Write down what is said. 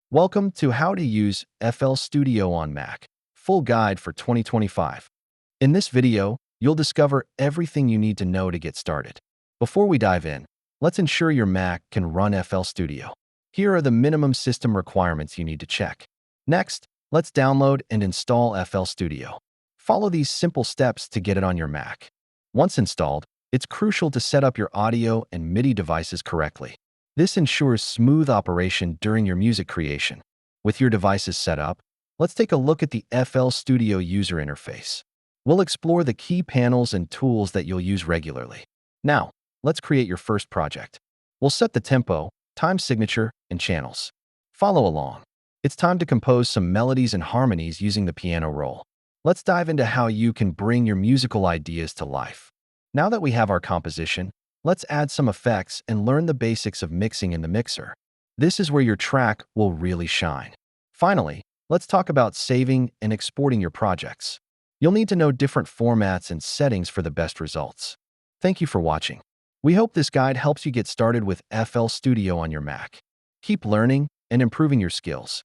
Welcome to How to Use FL Studio on Mac, full guide for 2025. In this video, you'll discover everything you need to know to get started. Before we dive in, let's ensure your Mac can run FL Studio. Here are the minimum system requirements you need to check. Next, let's download and install FL Studio. Follow these simple steps to get it on your Mac. Once installed, it's crucial to set up your audio and MIDI devices correctly. This ensures smooth operation during your music creation. With your devices set up, let's take a look at the FL Studio user interface. We'll explore the key panels and tools that you'll use regularly. Now, let's create your first project. We'll set the tempo, time signature, and channels. Follow along. It's time to compose some melodies and harmonies using the piano roll. Let's dive into how you can bring your musical ideas to life. Now that we have our composition, let's add some effects and learn the basics of mixing in the mixer. This is where your track will really shine. Finally, let's talk about saving and exporting your projects. You'll need to know different formats and settings for the best results. Thank you for watching. We hope this guide helps you get started with FL Studio on your Mac. Keep learning and improving your skills.